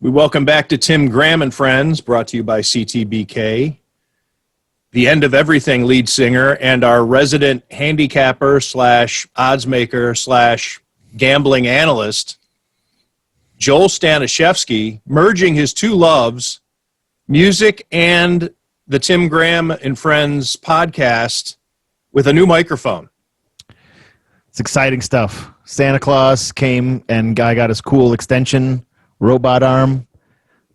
We welcome back to Tim Graham and Friends, brought to you by CTBK. The End of Everything lead singer and our resident handicapper slash odds maker slash gambling analyst, Joel Staniszewski, merging his two loves, music and the Tim Graham and Friends podcast, with a new microphone. It's exciting stuff. Santa Claus came and I got his cool extension robot arm.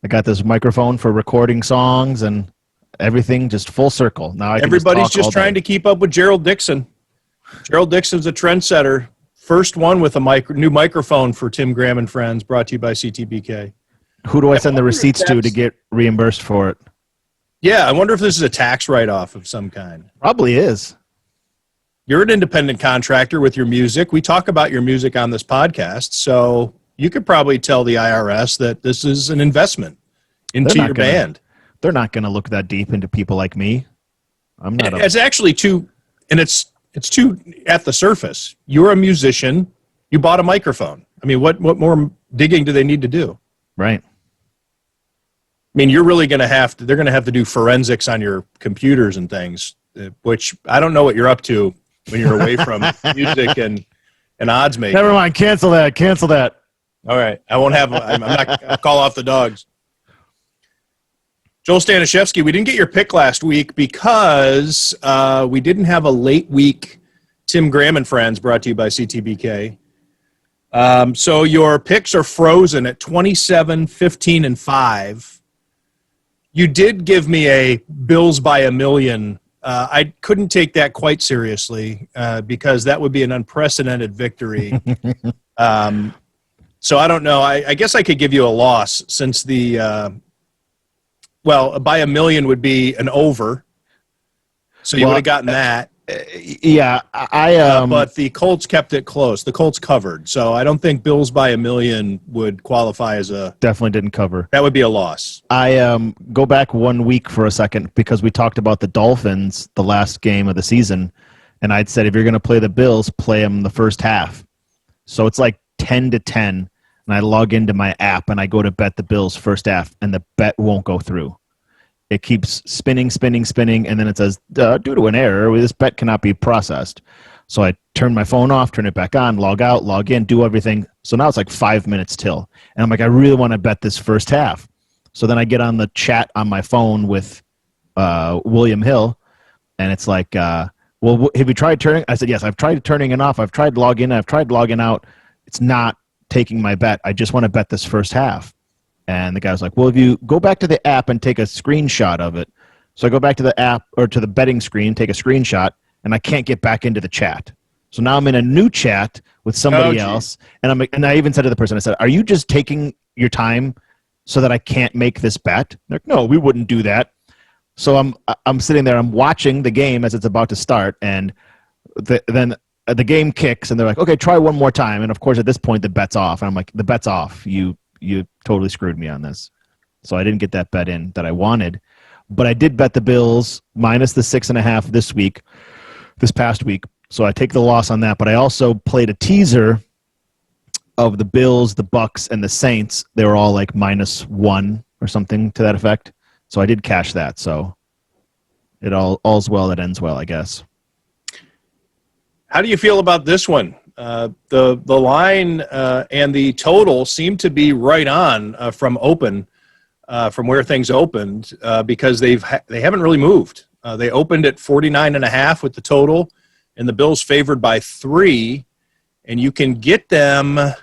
I got this microphone for recording songs and everything, just full circle. Now Everybody's just trying to keep up with Gerald Dixon. Gerald Dixon's a trendsetter. First one with a new microphone for Tim Graham and Friends, brought to you by CTBK. Who do I send the receipts to get reimbursed for it? Yeah, I wonder if this is a tax write-off of some kind. Probably is. You're an independent contractor with your music. We talk about your music on this podcast, so you could probably tell the IRS that this is an investment into your band. They're not going to look that deep into people like me. I'm not. It's actually too, and it's too at the surface. You're a musician. You bought a microphone. I mean, what more digging do they need to do? Right. I mean, you're really going to have to. They're going to have to do forensics on your computers and things, which I don't know what you're up to when you're away from music and odds making. Never mind. Cancel that. Cancel that. All right. I won't have. I'm not going to call off the dogs. Joel Staniszewski, we didn't get your pick last week because we didn't have a late week Tim Graham and Friends, brought to you by CTBK. So your picks are frozen at 27, 15, and 5. You did give me a Bills by a million. I couldn't take that quite seriously because that would be an unprecedented victory. So I don't know. I guess I could give you a loss since the by a million would be an over. So you would have gotten that. Yeah, but the Colts kept it close. The Colts covered. So I don't think Bills by a million would qualify as a... Definitely didn't cover. That would be a loss. I go back 1 week for a second because we talked about the Dolphins, the last game of the season, and I'd said if you're going to play the Bills, play them the first half. So it's like 10-10, and I log into my app, and I go to bet the Bills first half, and the bet won't go through. It keeps spinning, and then it says, due to an error, this bet cannot be processed. So I turn my phone off, turn it back on, log out, log in, do everything. So now it's like 5 minutes till. And I'm like, I really want to bet this first half. So then I get on the chat on my phone with William Hill, and it's like, well, have you tried turning? I said, yes, I've tried turning it off. I've tried logging in. I've tried logging out. It's not taking my bet. I just want to bet this first half. And the guy was like, well, if you go back to the app and take a screenshot of it. So I go back to the app or to the betting screen, take a screenshot, and I can't get back into the chat. So now I'm in a new chat with somebody else. And I even said to the person, I said, are you just taking your time so that I can't make this bet? They're like, no, we wouldn't do that. So I'm sitting there, I'm watching the game as it's about to start, and then the game kicks, and they're like, okay, try one more time. And of course, at this point, the bet's off. And I'm like, the bet's off. You totally screwed me on this. So I didn't get that bet in that I wanted. But I did bet the Bills minus the 6.5 this past week. So I take the loss on that. But I also played a teaser of the Bills, the Bucks, and the Saints. They were all like -1 or something to that effect. So I did cash that. So it all's well that ends well, I guess. How do you feel about this one? The line and the total seem to be right on from where things opened because they haven't really moved. They opened at 49.5 with the total, and the Bills favored by 3. And you can get them. Well,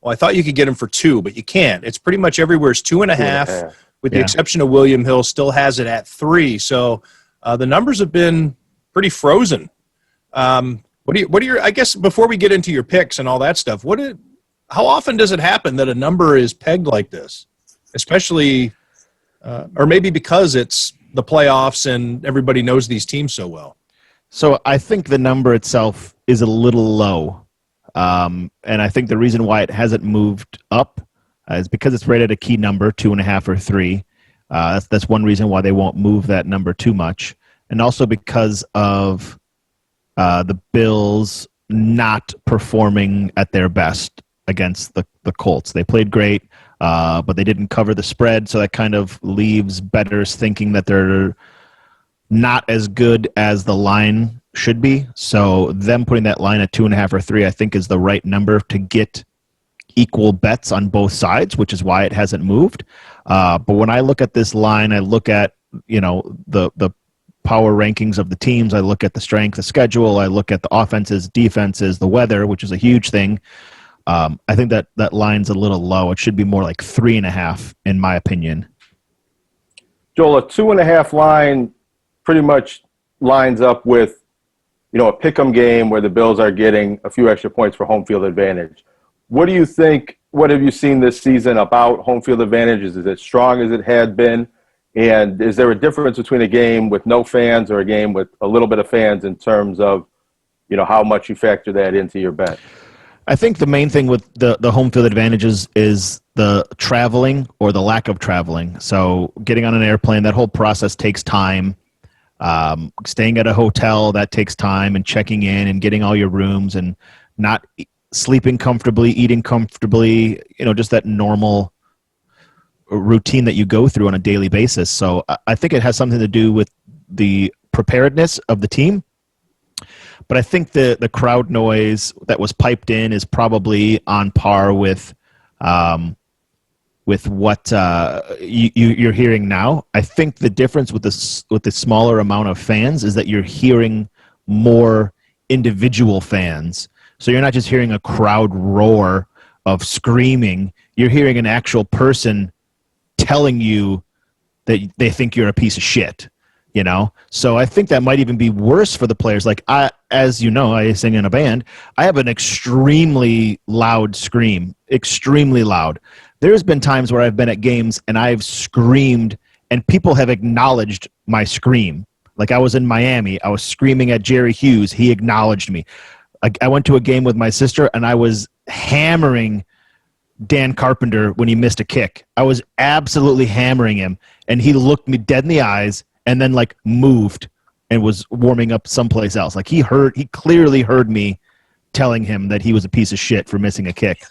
I thought you could get them for 2, but you can't. It's pretty much everywhere. It's 2.5, with the exception of William Hill, still has it at 3. So the numbers have been pretty frozen. What are your, I guess before we get into your picks and all that stuff, how often does it happen that a number is pegged like this? Especially, or maybe because it's the playoffs and everybody knows these teams so well. So I think the number itself is a little low. And I think the reason why it hasn't moved up is because it's rated a key number, 2.5 or 3. That's one reason why they won't move that number too much. And also because of the Bills not performing at their best against the Colts. They played great. but they didn't cover the spread, so that kind of leaves bettors thinking that they're not as good as the line should be. So them putting that line at 2.5 or 3, I think, is the right number to get equal bets on both sides, which is why it hasn't moved. But when I look at this line, I look at the power rankings of the teams. I look at the strength of schedule. I look at the offenses, defenses, the weather, which is a huge thing. I think that line's a little low. It should be more like 3.5, in my opinion. Joel, a 2.5 line pretty much lines up with, a pick'em game where the Bills are getting a few extra points for home field advantage. What do you think? What have you seen this season about home field advantage? Is it as strong as it had been? And is there a difference between a game with no fans or a game with a little bit of fans in terms of, how much you factor that into your bet? I think the main thing with the home field advantages is the traveling or the lack of traveling. So getting on an airplane, that whole process takes time. Staying at a hotel, that takes time, and checking in and getting all your rooms and not sleeping comfortably, eating comfortably, just that normal routine that you go through on a daily basis. So I think it has something to do with the preparedness of the team. But I think the crowd noise that was piped in is probably on par with what you're hearing now. I think the difference with the smaller amount of fans is that you're hearing more individual fans. So you're not just hearing a crowd roar of screaming. You're hearing an actual person telling you that they think you're a piece of shit. So I think that might even be worse for the players. Like I sing in a band. I have an extremely loud scream, extremely loud. There's been times where I've been at games and I've screamed and people have acknowledged my scream. Like I was in Miami, I was screaming at Jerry Hughes. He acknowledged me. I went to a game with my sister and I was hammering Dan Carpenter when he missed a kick. I was absolutely hammering him, and he looked me dead in the eyes and then moved and was warming up someplace else. Like he clearly heard me telling him that he was a piece of shit for missing a kick.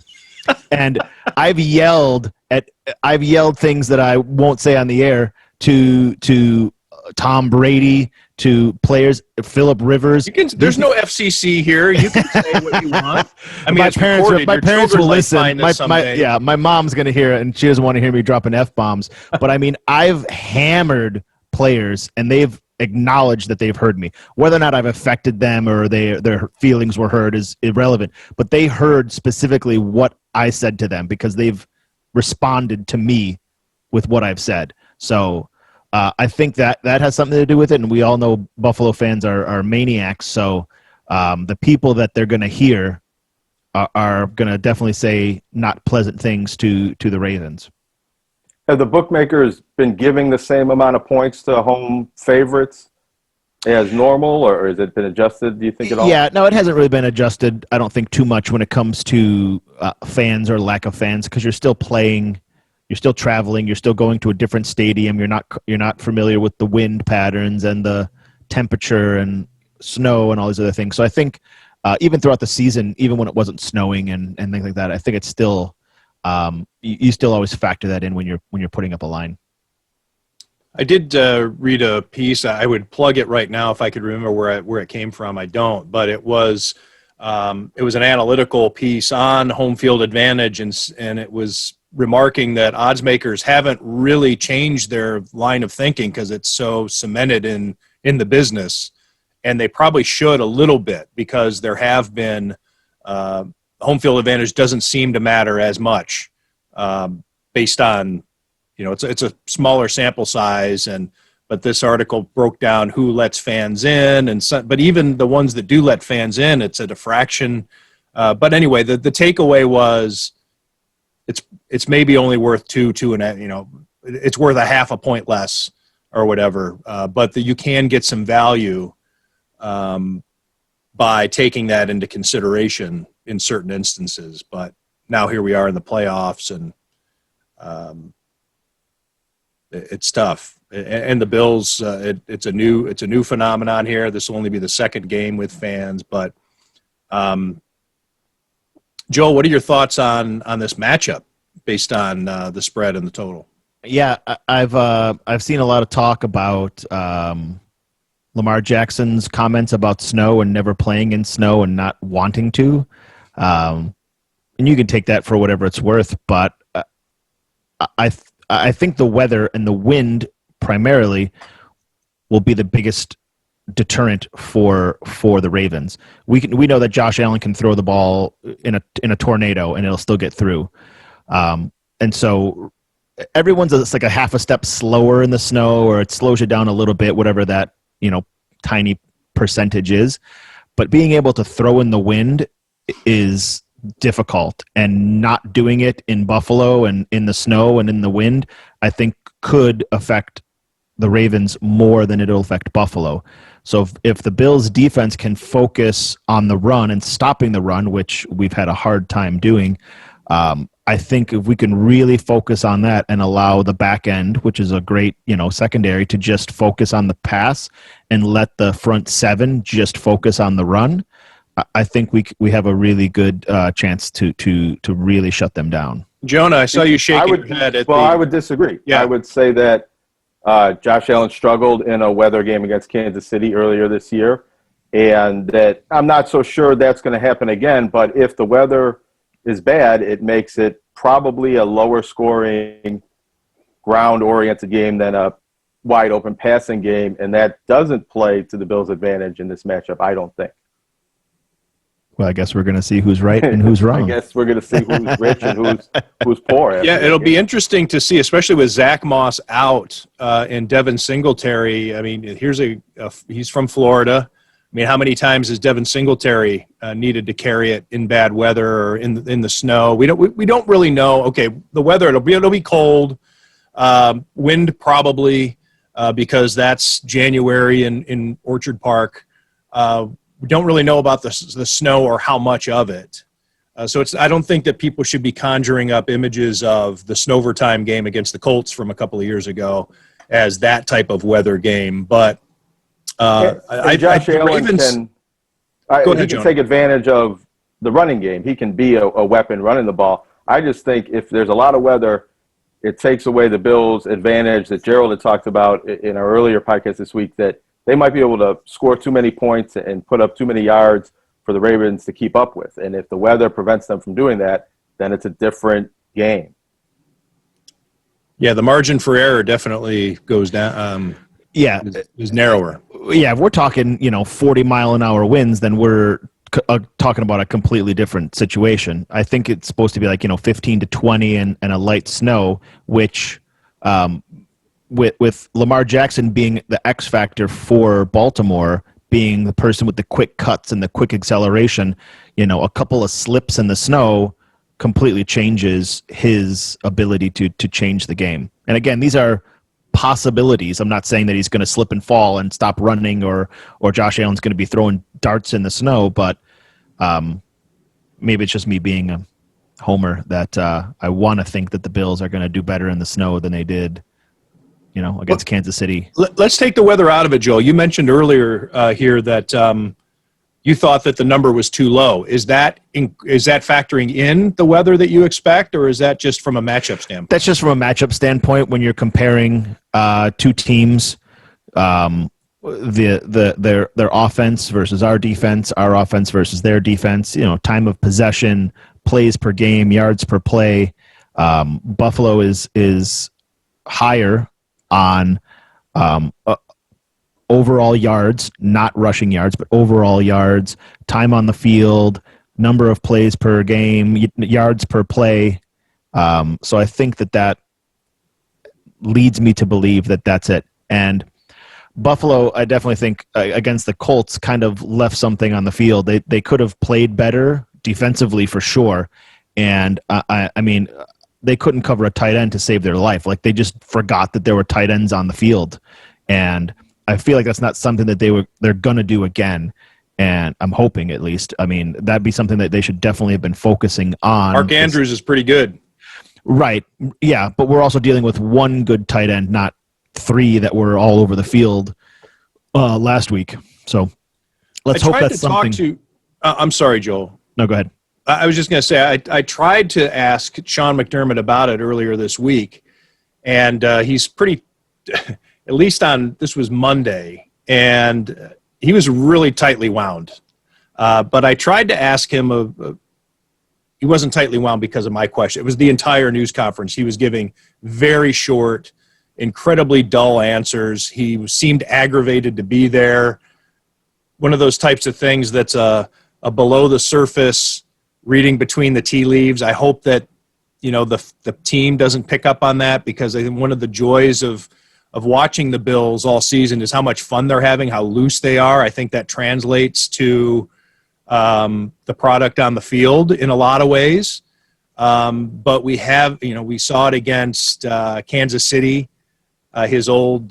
And I've yelled things that I won't say on the air to Tom Brady, to players, Phillip Rivers. There's no FCC here. You can say what you want. I mean, my parents will listen. My mom's going to hear it, and she doesn't want to hear me dropping F-bombs. But I mean, I've hammered players, and they've acknowledged that they've heard me. Whether or not I've affected them or their feelings were hurt is irrelevant. But they heard specifically what I said to them because they've responded to me with what I've said. So I think that has something to do with it, and we all know Buffalo fans are maniacs. So the people that they're going to hear are going to definitely say not pleasant things to the Ravens. Have the bookmakers been giving the same amount of points to home favorites as normal, or has it been adjusted, do you think, at all? Yeah, no, it hasn't really been adjusted, I don't think, too much when it comes to fans or lack of fans, because you're still playing, you're still traveling, you're still going to a different stadium, you're not familiar with the wind patterns and the temperature and snow and all these other things. So I think even throughout the season, even when it wasn't snowing and things like that, I think it's still you still always factor that in when you're putting up a line. I did read a piece. I would plug it right now if I could remember where it came from. I don't, but it was an analytical piece on home field advantage, and it was remarking that odds makers haven't really changed their line of thinking because it's so cemented in the business, and they probably should a little bit, because there have been home field advantage doesn't seem to matter as much based on, it's a smaller sample size, but this article broke down who lets fans in, but even the ones that do let fans in, it's at a fraction. But anyway, the takeaway was it's maybe only worth two and it's worth a half a point less or whatever. But you can get some value by taking that into consideration in certain instances. But now here we are in the playoffs, and it's tough. And the Bills, it's a new phenomenon here. This will only be the second game with fans. But Joel, what are your thoughts on this matchup based on the spread and the total. Yeah, I've seen a lot of talk about Lamar Jackson's comments about snow and never playing in snow and not wanting to. And you can take that for whatever it's worth, but I think the weather and the wind primarily will be the biggest deterrent for the Ravens. We know that Josh Allen can throw the ball in a tornado and it'll still get through. And so everyone's it's like a half a step slower in the snow, or it slows you down a little bit, whatever that, tiny percentage is. But being able to throw in the wind is difficult, and not doing it in Buffalo and in the snow and in the wind, I think could affect the Ravens more than it'll affect Buffalo. So if the Bills defense can focus on the run and stopping the run, which we've had a hard time doing, I think if we can really focus on that and allow the back end, which is a great, secondary, to just focus on the pass and let the front seven just focus on the run, I think we have a really good chance to really shut them down. Jonah, I saw you shaking your head. I would disagree. Yeah. I would say that Josh Allen struggled in a weather game against Kansas City earlier this year, and that I'm not so sure that's going to happen again. But if the weather is bad, it makes it probably a lower scoring, ground-oriented game than a wide-open passing game, and that doesn't play to the Bills' advantage in this matchup, I don't think. Well, I guess we're going to see who's right and who's wrong. I guess we're going to see who's rich and who's poor. Yeah, it'll be interesting to see, especially with Zach Moss out and Devin Singletary. I mean, he's from Florida. I mean, how many times has Devin Singletary needed to carry it in bad weather or in the snow? We don't really know. Okay, the weather, it'll be cold, wind probably because that's January in Orchard Park. We don't really know about the snow or how much of it. So I don't think that people should be conjuring up images of the Snowvertime game against the Colts from a couple of years ago as that type of weather game. But Josh Allen can take advantage of the running game. He can be a weapon running the ball. I just think if there's a lot of weather, it takes away the Bills' advantage that Gerald had talked about in our earlier podcast this week, that they might be able to score too many points and put up too many yards for the Ravens to keep up with. And if the weather prevents them from doing that, then it's a different game. Yeah, the margin for error definitely goes down. Is narrower. Yeah, if we're talking, 40-mile-an-hour winds, then we're talking about a completely different situation. I think it's supposed to be like, 15 to 20 and a light snow, which with Lamar Jackson being the X factor for Baltimore, being the person with the quick cuts and the quick acceleration, a couple of slips in the snow completely changes his ability to change the game. And again, these are possibilities. I'm not saying that he's going to slip and fall and stop running, or Josh Allen's going to be throwing darts in the snow, but maybe it's just me being a homer that I want to think that the Bills are going to do better in the snow than they did against Kansas City. Let's take the weather out of it, Joel. You mentioned earlier here that you thought that the number was too low. Is that factoring in the weather that you expect, or is that just from a matchup standpoint? That's just from a matchup standpoint when you're comparing two teams, their offense versus our defense, our offense versus their defense. Time of possession, plays per game, yards per play. Buffalo is higher on overall yards, not rushing yards, but overall yards, time on the field, number of plays per game, yards per play. So I think that leads me to believe that that's it. And Buffalo, I definitely think against the Colts kind of left something on the field. They could have played better defensively for sure. And I mean, they couldn't cover a tight end to save their life. Like, they just forgot that there were tight ends on the field. And I feel like that's not something that they're going to do again. And I'm hoping, at least. I mean, that'd be something that they should definitely have been focusing on. Mark Andrews is pretty good. Right. Yeah, but we're also dealing with one good tight end, not three that were all over the field last week. So let's hope that's something. I'm sorry, Joel. No, go ahead. I was just going to say, I tried to ask Sean McDermott about it earlier this week, and he's pretty, at least on, this was Monday, and he was really tightly wound. But I tried to ask him, he wasn't tightly wound because of my question. It was the entire news conference. He was giving very short, incredibly dull answers. He seemed aggravated to be there. One of those types of things that's a below the surface reading between the tea leaves. I hope that, the team doesn't pick up on that, because I think one of the joys of watching the Bills all season is how much fun they're having, how loose they are. I think that translates to the product on the field in a lot of ways. But we have, we saw it against Kansas City, his old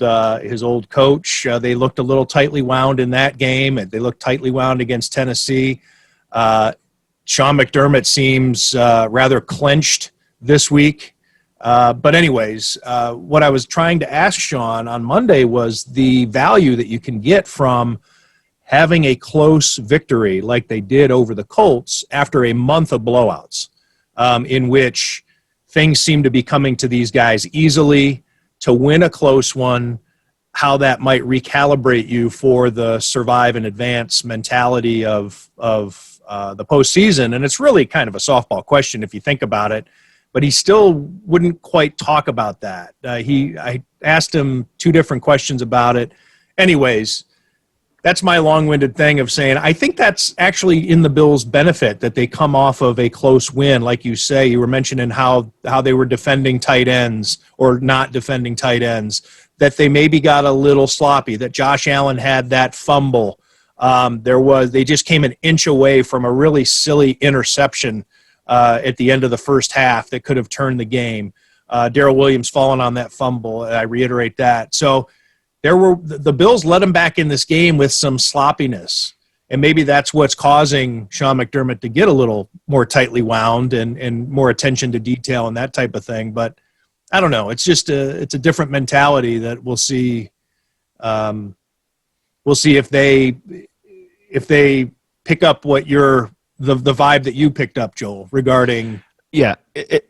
coach. They looked a little tightly wound in that game, and they looked tightly wound against Tennessee. Sean McDermott seems rather clenched this week. But anyways, what I was trying to ask Sean on Monday was the value that you can get from having a close victory like they did over the Colts after a month of blowouts, in which things seem to be coming to these guys easily. To win a close one, how that might recalibrate you for the survive and advance mentality of the postseason. And it's really kind of a softball question if you think about it, but he still wouldn't quite talk about that. I asked him two different questions about it. Anyways, that's my long-winded thing of saying I think that's actually in the Bills' benefit that they come off of a close win. Like you say, you were mentioning how they were defending tight ends or not defending tight ends, that they maybe got a little sloppy, that Josh Allen had that fumble. They just came an inch away from a really silly interception at the end of the first half that could have turned the game. Darrell Williams falling on that fumble. I reiterate that. So the Bills let him back in this game with some sloppiness, and maybe that's what's causing Sean McDermott to get a little more tightly wound and more attention to detail and that type of thing. But I don't know. It's just it's a different mentality that we'll see. We'll see if they pick up what the vibe that you picked up, Joel, regarding. Yeah,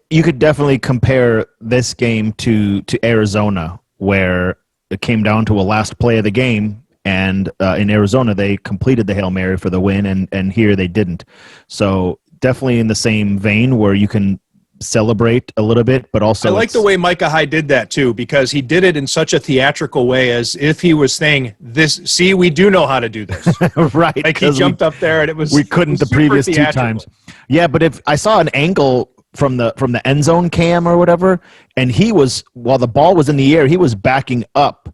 you could definitely compare this game to Arizona, where it came down to a last play of the game, and in Arizona they completed the Hail Mary for the win, and here they didn't. So definitely in the same vein where you can celebrate a little bit, but also I like the way Micah Hyde did that too, because he did it in such a theatrical way, as if he was saying, "This, see, we do know how to do this." right. Like he jumped up there, and it was we couldn't the previous theatrical. 2 times. Yeah, but if I saw an angle from the end zone cam or whatever, and he was, while the ball was in the air, he was backing up,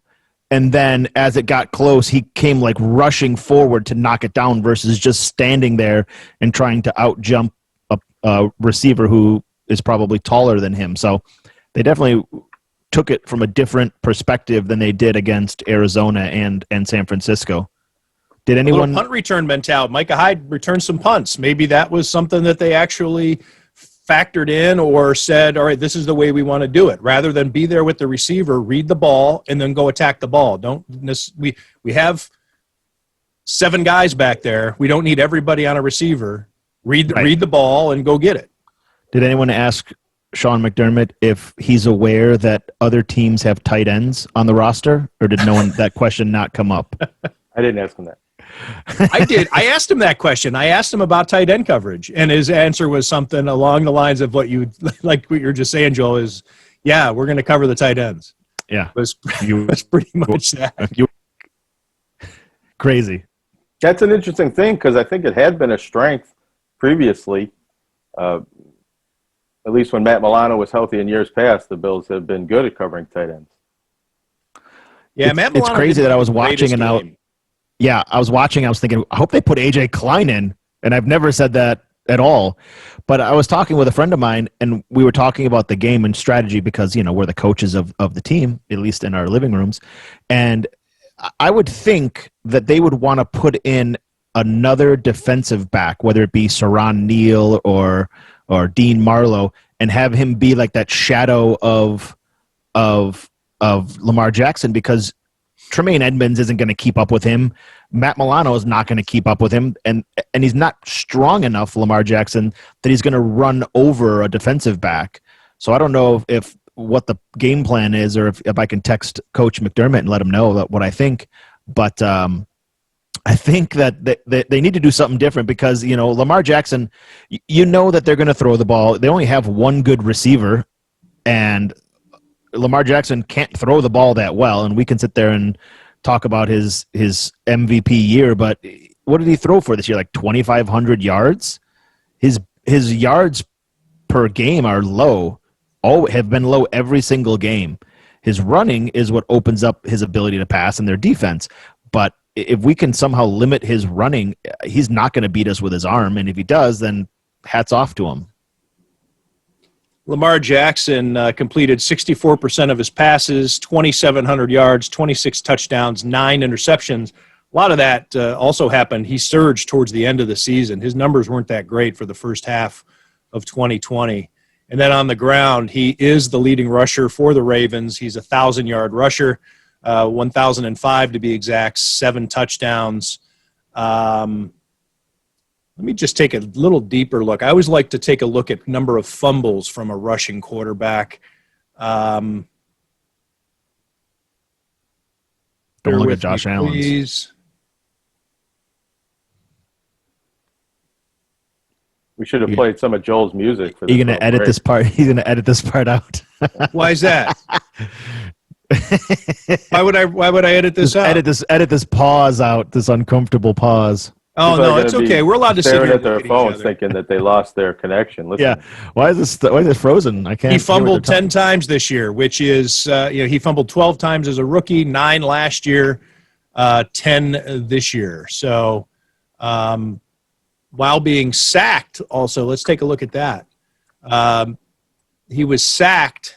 and then as it got close, he came like rushing forward to knock it down versus just standing there and trying to out jump a receiver who is probably taller than him. So they definitely took it from a different perspective than they did against Arizona and San Francisco. Did anyone punt return mentality? Micah Hyde returned some punts. Maybe that was something that they actually factored in or said, all right, this is the way we want to do it, rather than be there with the receiver, read the ball, and then go attack the ball. We have 7 guys back there. We don't need everybody on a receiver. Read the ball and go get it. Did anyone ask Sean McDermott if he's aware that other teams have tight ends on the roster, or did that question not come up? I didn't ask him that. I did. I asked him that question. I asked him about tight end coverage, and his answer was something along the lines of what you're just saying, Joel, is, yeah, we're going to cover the tight ends. Yeah. It was pretty much that. Crazy. That's an interesting thing, because I think it had been a strength previously. At least when Matt Milano was healthy in years past, the Bills have been good at covering tight ends. Yeah, Matt Milano. It's crazy that I was watching and now. Yeah, I was watching. I was thinking, I hope they put AJ Klein in, and I've never said that at all. But I was talking with a friend of mine, and we were talking about the game and strategy because we're the coaches of the team, at least in our living rooms. And I would think that they would want to put in another defensive back, whether it be Saran Neal or Dean Marlowe, and have him be like that shadow of Lamar Jackson, because Tremaine Edmonds isn't going to keep up with him. Matt Milano is not going to keep up with him, and he's not strong enough, Lamar Jackson, that he's going to run over a defensive back. So I don't know if what the game plan is, or if I can text Coach McDermott and let him know what I think. But I think that they need to do something different because, Lamar Jackson, that they're going to throw the ball. They only have one good receiver, and Lamar Jackson can't throw the ball that well, and we can sit there and talk about his MVP year, but what did he throw for this year? Like 2,500 yards? His yards per game are low, have been low every single game. His running is what opens up his ability to pass and their defense. But if we can somehow limit his running, he's not going to beat us with his arm, and if he does, then hats off to him. Lamar Jackson completed 64% of his passes, 2,700 yards, 26 touchdowns, 9 interceptions. A lot of that also happened. He surged towards the end of the season. His numbers weren't that great for the first half of 2020. And then on the ground, he is the leading rusher for the Ravens. He's a 1,000-yard rusher, 1,005 to be exact, 7 touchdowns. Let me just take a little deeper look. I always like to take a look at number of fumbles from a rushing quarterback. Don't look at Josh Allen. Please. We should have played some of Joel's music for this. You're going to edit this part. He's going to edit this part out. Why is that? Why would I edit this out? Edit this pause out. This uncomfortable pause. Oh, no, it's okay. We're allowed to sit here at their phones thinking that they lost their connection. Listen. Yeah. Why is this frozen? I can't. He fumbled 10 times this year, which is, he fumbled 12 times as a rookie, 9 last year, 10 this year. So while being sacked also, let's take a look at that. He was sacked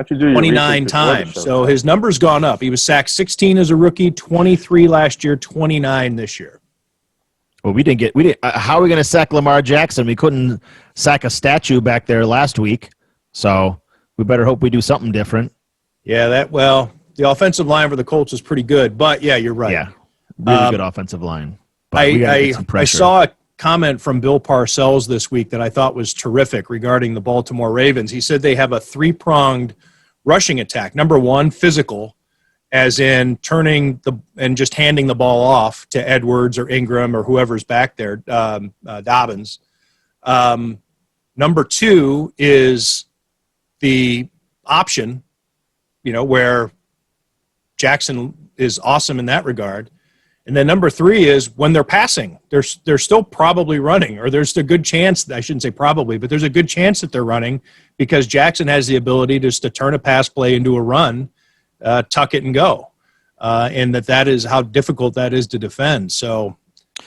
29 times. So his number's gone up. He was sacked 16 as a rookie, 23 last year, 29 this year. Well, we didn't. How are we going to sack Lamar Jackson? We couldn't sack a statue back there last week, so we better hope we do something different. Yeah, the offensive line for the Colts is pretty good, but yeah, you're right. Yeah, really good offensive line. But I saw a comment from Bill Parcells this week that I thought was terrific regarding the Baltimore Ravens. He said they have a 3-pronged rushing attack. Number one, physical, as in turning and just handing the ball off to Edwards or Ingram or whoever's back there, Dobbins. Number two is the option, where Jackson is awesome in that regard. And then number three is when they're passing, they're still probably running, or there's a good chance, I shouldn't say probably, but there's a good chance that they're running because Jackson has the ability just to turn a pass play into a run, tuck it and go. And that is how difficult that is to defend. So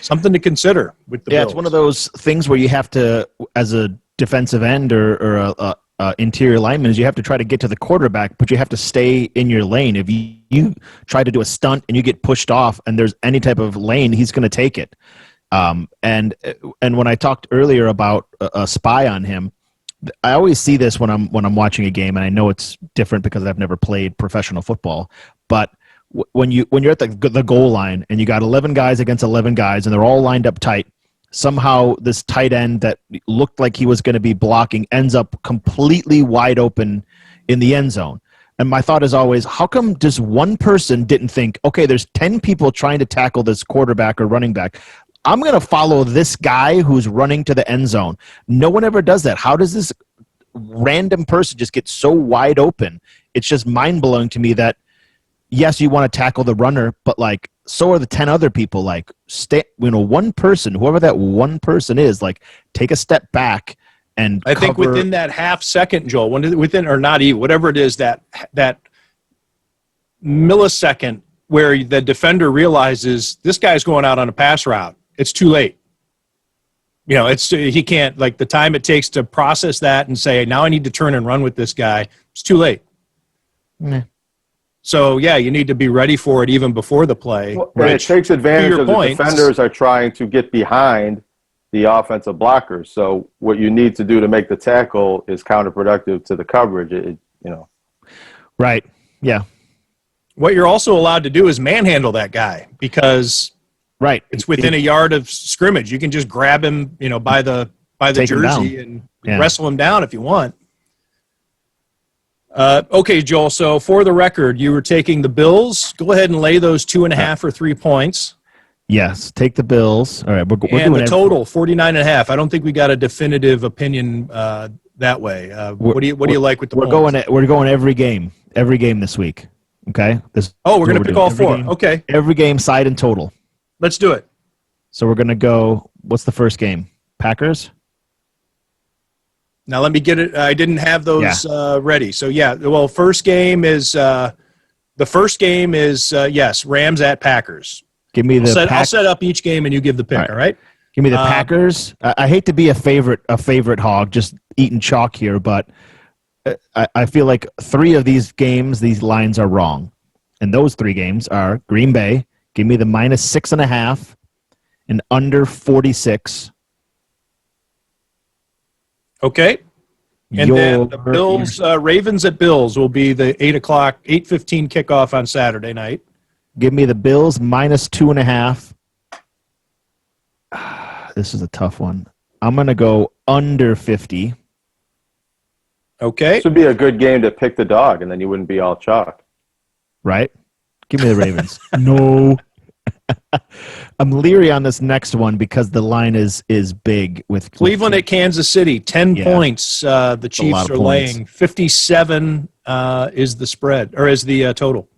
something to consider with the Bills. It's one of those things where you have to, as a defensive end or a interior lineman, is you have to try to get to the quarterback, but you have to stay in your lane. If you try to do a stunt and you get pushed off and there's any type of lane, he's going to take it. And when I talked earlier about a spy on him, I always see this when I'm watching a game, and I know it's different because I've never played professional football. But when you're at the goal line and you got 11 guys against 11 guys and they're all lined up tight, somehow this tight end that looked like he was going to be blocking ends up completely wide open in the end zone. And my thought is always, how come just one person didn't think, okay, there's 10 people trying to tackle this quarterback or running back. I'm going to follow this guy who's running to the end zone. No one ever does that. How does this random person just get so wide open? It's just mind-blowing to me that, yes, you want to tackle the runner, but so are the 10 other people. One person, whoever that one person is, take a step back and I think within that half second, Joel, or not even, whatever it is, that millisecond where the defender realizes this guy's going out on a pass route, it's too late. He can't, the time it takes to process that and say, now I need to turn and run with this guy, it's too late. Mm. So, yeah, you need to be ready for it even before the play. Well, and it takes advantage of the defenders are trying to get behind the offensive blockers. So what you need to do to make the tackle is counterproductive to the coverage. Right, yeah. what you're also allowed to do is manhandle that guy because Right. it's within a yard of scrimmage. You can just grab him, by the Take him jersey down. and wrestle him down if you want. Okay, Joel. So for the record, you were taking the Bills. Go ahead and lay those 2.5 or 3 points. Yes, take the Bills. All right, we're And doing the total 49.5. I don't think we got a definitive opinion that way. What do you like with the points? We're going every game this week. Okay. We're going to pick all four. Okay, Every game, side and total. let's do it. So we're going to go. What's the first game? Packers. Now let me get it. I didn't have those ready. So well, first game is yes, Rams at Packers. Give me I'll set up each game and you give the pick. All right. Give me the Packers. I hate to be a favorite hog, just eating chalk here, but I feel like 3 of these games, these lines are wrong, and those 3 games are Green Bay. Give me the -6.5 and under 46. Okay. And then the Bills, Ravens at Bills will be the 8:15 kickoff on Saturday night. Give me the Bills -2.5. This is a tough one. I'm going to go under 50. Okay. This would be a good game to pick the dog, and then you wouldn't be all chalk. Right? Give me the Ravens. No. I'm leery on this next one because the line is big with Cleveland at Kansas City, 10 points. The Chiefs are laying 57 is the spread or is the total.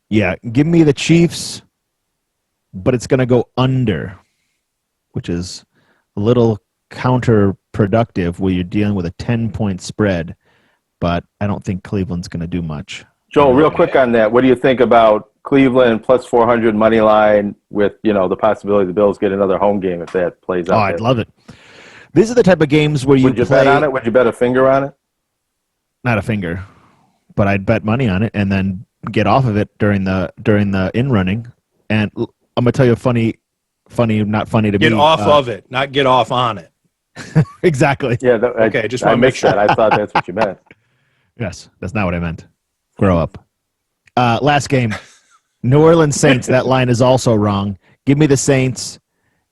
Yeah, give me the Chiefs, but it's going to go under, which is a little counterproductive where you're dealing with a 10-point spread, but I don't think Cleveland's going to do much. Joel, real quick on that, what do you think about Cleveland plus 400 money line with, the possibility the Bills get another home game if that plays out? I'd love it. These are the type of games where Would you bet on it? Would you bet a finger on it? Not a finger, but I'd bet money on it and then get off of it during the in running. And I'm gonna tell you a funny, not funny to get me. Get off of it, not get off on it. Exactly. Yeah. Okay. Just want to make sure. That. I thought that's what you meant. Yes, that's not what I meant. Grow up. Last game. New Orleans Saints, that line is also wrong. Give me the Saints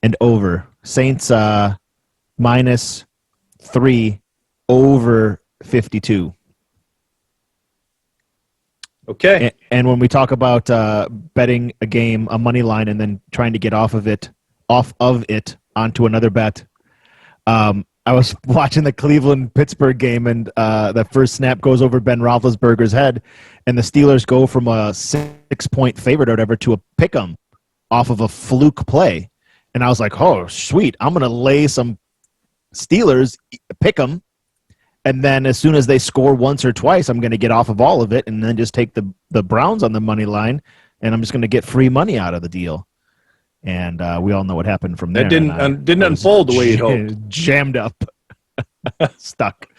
and over. Saints -3 over 52. Okay. And when we talk about betting a game, a money line, and then trying to get off of it onto another bet, I was watching the Cleveland-Pittsburgh game, and the first snap goes over Ben Roethlisberger's head, and the Steelers go from a 6-point favorite or whatever to a pick 'em off of a fluke play. And I was like, oh, sweet, I'm going to lay some Steelers, pick 'em, and then as soon as they score once or twice, I'm going to get off of all of it and then just take the Browns on the money line, and I'm just going to get free money out of the deal. And we all know what happened from there. That didn't unfold the way you'd hoped. Jammed up, stuck.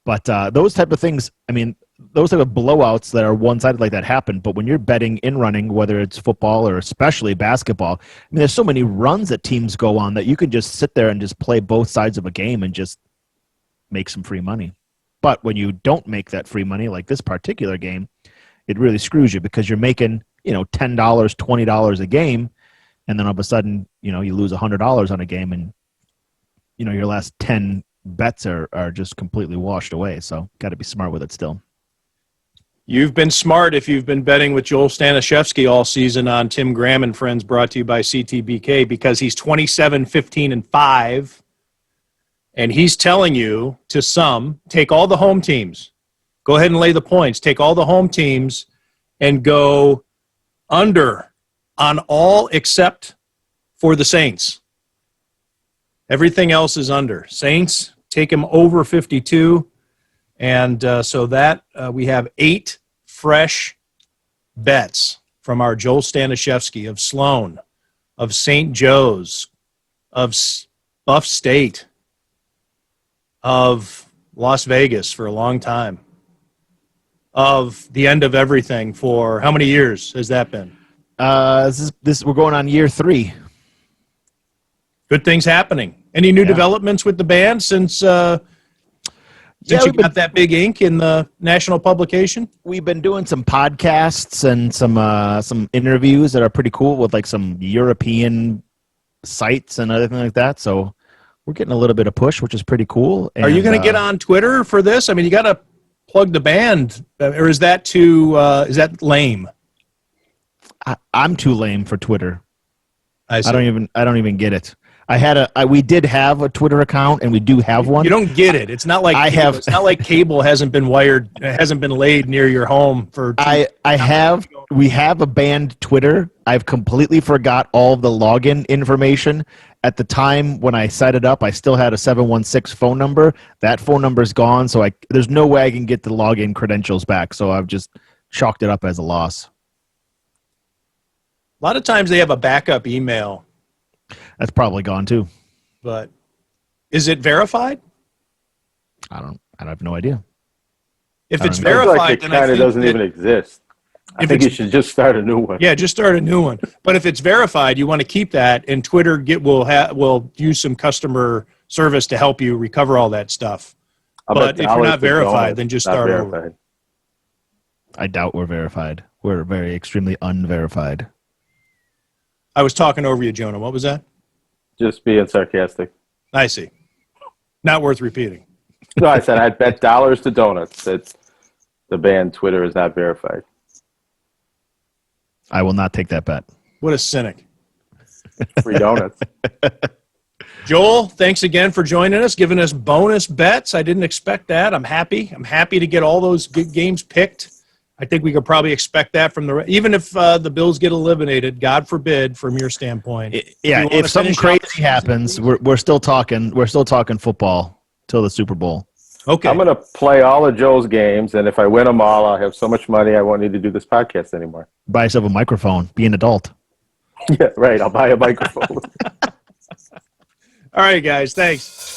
But those type of things, I mean, those type of blowouts that are one-sided like that happen. But when you're betting in running, whether it's football or especially basketball, I mean, there's so many runs that teams go on that you can just sit there and just play both sides of a game and just make some free money. But when you don't make that free money, like this particular game, it really screws you because you're making, $10, $20 a game. And then all of a sudden, you lose $100 on a game and, your last 10 bets are just completely washed away. So got to be smart with it still. You've been smart if you've been betting with Joel Staniszewski all season on Tim Graham and Friends, brought to you by CTBK, because he's 27, 15, and 5. And he's telling you to take all the home teams. Go ahead and lay the points. Take all the home teams and go under on all except for the Saints. Everything else is under. Saints, take them over 52. And so that we have 8 fresh bets from our Joel Staniszewski of Sloan, of St. Joe's, of Buff State, of Las Vegas for a long time, of the end of everything for how many years has that been? We're going on year 3. Good things happening. Any new developments with the band since Since you got that big ink in the national publication? We've been doing some podcasts and some interviews that are pretty cool with like some European sites and everything like that. So we're getting a little bit of push, which is pretty cool. Are you going to get on Twitter for this? I mean, you got to plug the band, or is that lame? I'm too lame for Twitter. I don't even get it. We did have a Twitter account, and we do have one. You don't get it. It's not like It's not like cable hasn't been laid near your home for. We have a band Twitter. I've completely forgot all of the login information. At the time when I set it up, I still had a 716 phone number. That phone number is gone, so there's no way I can get the login credentials back. So I've just chalked it up as a loss. A lot of times they have a backup email. That's probably gone too. But is it verified? I have no idea. If it's verified, like it kind of doesn't even exist. I think you should just start a new one. Yeah, just start a new one. But if it's verified, you want to keep that, and Twitter will use some customer service to help you recover all that stuff. But if you're not verified, then just start over. I doubt we're verified. We're very extremely unverified. I was talking over you, Jonah. What was that? Just being sarcastic. I see. Not worth repeating. No, I said I'd bet dollars to donuts that the band Twitter is not verified. I will not take that bet. What a cynic. Free donuts. Joel, thanks again for joining us, giving us bonus bets. I didn't expect that. I'm happy. I'm happy to get all those good games picked. I think we could probably expect that from even if the Bills get eliminated, God forbid, from your standpoint. If something crazy happens, we're still talking football till the Super Bowl. Okay. I'm going to play all of Joel's games, and if I win them all, I'll have so much money I won't need to do this podcast anymore. Buy yourself a microphone. Be an adult. Yeah, right. I'll buy a microphone. All right, guys. Thanks.